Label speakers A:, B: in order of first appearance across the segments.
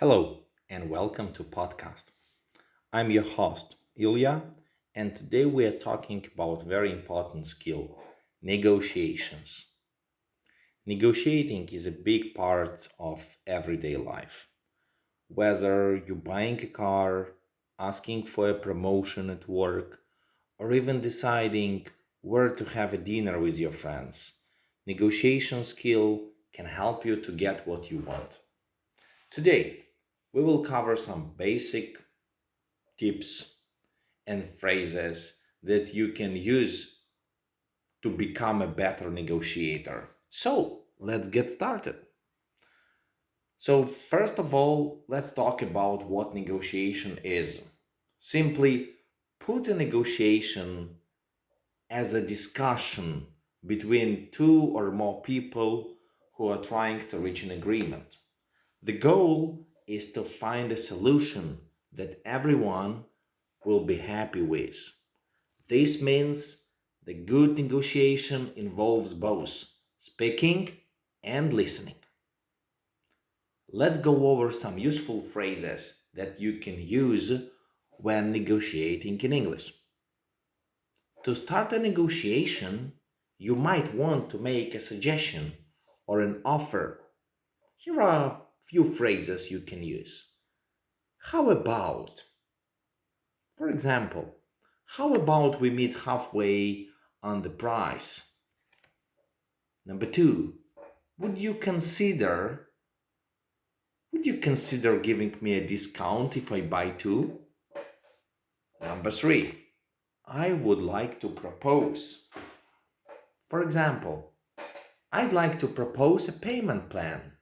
A: Hello and welcome to podcast. I'm your host Ilya, and today we are talking about very important skill, negotiations. Negotiating is a big part of everyday life. Whether you're buying a car, asking for a promotion at work, or even deciding where to have a dinner with your friends, negotiation skill can help you to get what you want. Today, we will cover some basic tips and phrases that you can use to become a better negotiator. So, let's get started. So, first of all, let's talk about what negotiation is. Simply put, a negotiation as a discussion between two or more people who are trying to reach an agreement. The goal is to find a solution that everyone will be happy with. This means the good negotiation involves both speaking and listening. Let's go over some useful phrases that you can use when negotiating in English. To start a negotiation, you might want to make a suggestion or an offer. Here are a few phrases you can use. How about? For example, how about we meet halfway on the price? Number two, would you consider would you consider giving me a discount if I buy two? Number three, I would like to propose. For example, I'd like to propose a payment plan.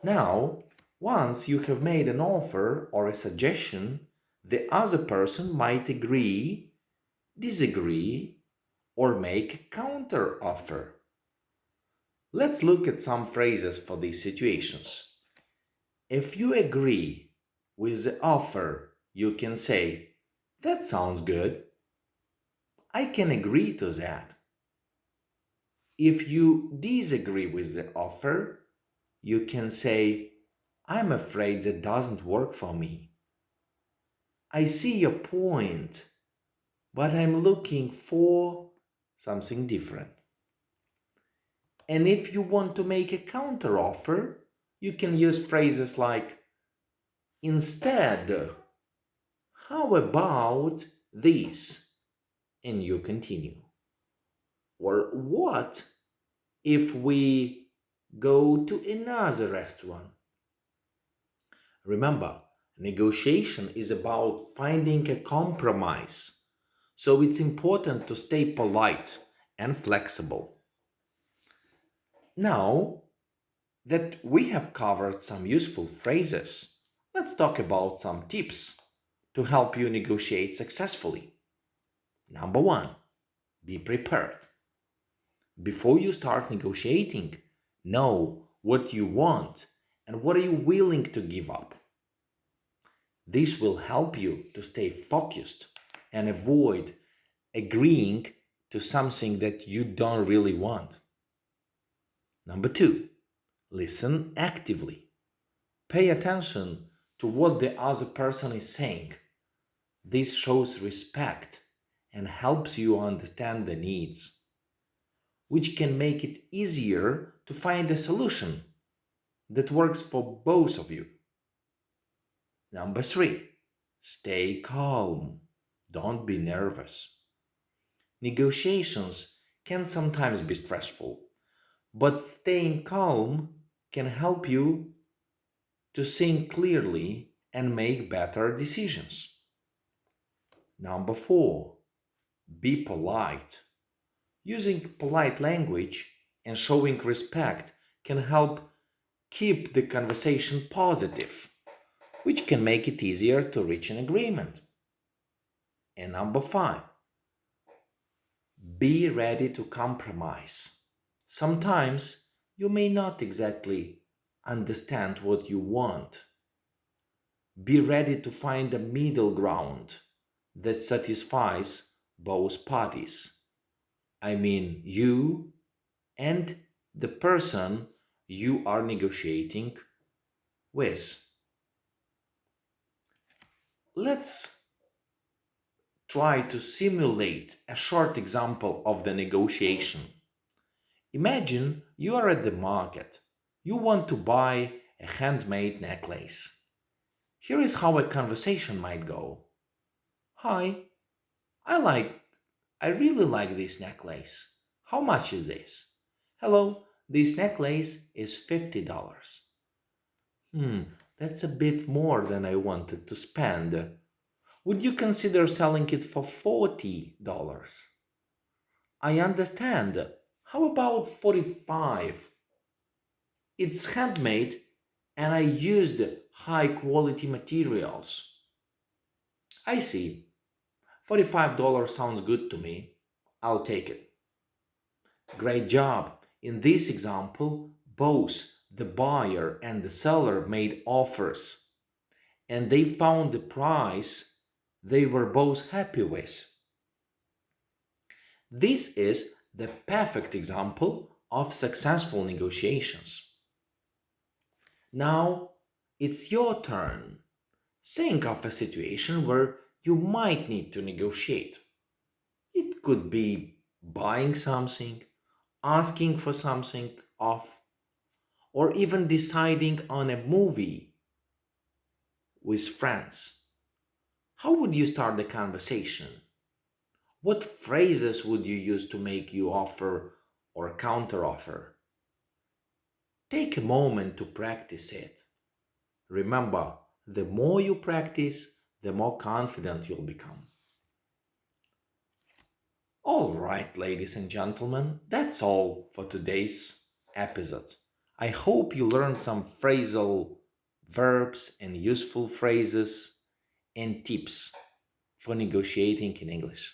A: Now, once you have made an offer or a suggestion, the other person might agree, disagree, or make a counter offer. Let's look at some phrases for these situations. If you agree with the offer, you can say, that sounds good. I can agree to that. If you disagree with the offer, you can say, I'm afraid that doesn't work for me. I see your point, but I'm looking for something different. And if you want to make a counter offer, you can use phrases like, instead, how about this? And you continue. Or what if we go to another restaurant? Remember, negotiation is about finding a compromise. So it's important to stay polite and flexible. Now that we have covered some useful phrases, let's talk about some tips to help you negotiate successfully. Number one, be prepared. Before you start negotiating, know what you want and what are you willing to give up. This will help you to stay focused and avoid agreeing to something that you don't really want. Number two, listen actively. Pay attention to what the other person is saying. This shows respect and helps you understand the needs, which can make it easier to find a solution that works for both of you. Number three, stay calm. Don't be nervous. Negotiations can sometimes be stressful, but staying calm can help you to think clearly and make better decisions. Number four, be polite. Using polite language and showing respect can help keep the conversation positive, which can make it easier to reach an agreement. And number five, be ready to compromise. Sometimes you may not exactly understand what you want. Be ready to find a middle ground that satisfies both parties. I mean, you and the person you are negotiating with. Let's try to simulate a short example of the negotiation. Imagine you are at the market. You want to buy a handmade necklace. Here is how a conversation might go. Hi, I like I really like this necklace. How much is this? Hello, this necklace is $50. That's a bit more than I wanted to spend. Would you consider selling it for $40? I understand. How about 45? It's handmade and I used high quality materials. I see. $45 sounds good to me. I'll take it. Great job. In this example, both the buyer and the seller made offers and they found the price they were both happy with. This is the perfect example of successful negotiations. Now it's your turn. Think of a situation where you might need to negotiate. It could be buying something, asking for something off, or even deciding on a movie with friends. How would you start the conversation? What phrases would you use to make you offer or counter offer? Take a moment to practice it. Remember, the more you practice, the more confident you'll become. All right, ladies and gentlemen, that's all for today's episode. I hope you learned some phrasal verbs and useful phrases and tips for negotiating in English.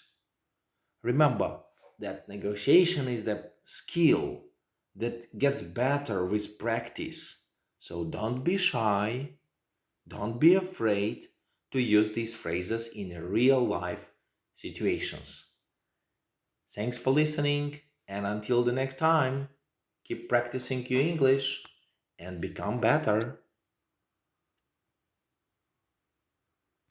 A: Remember that negotiation is the skill that gets better with practice. So don't be shy, don't be afraid to use these phrases in real life situations. Thanks for listening, and until the next time, keep practicing your English and become better.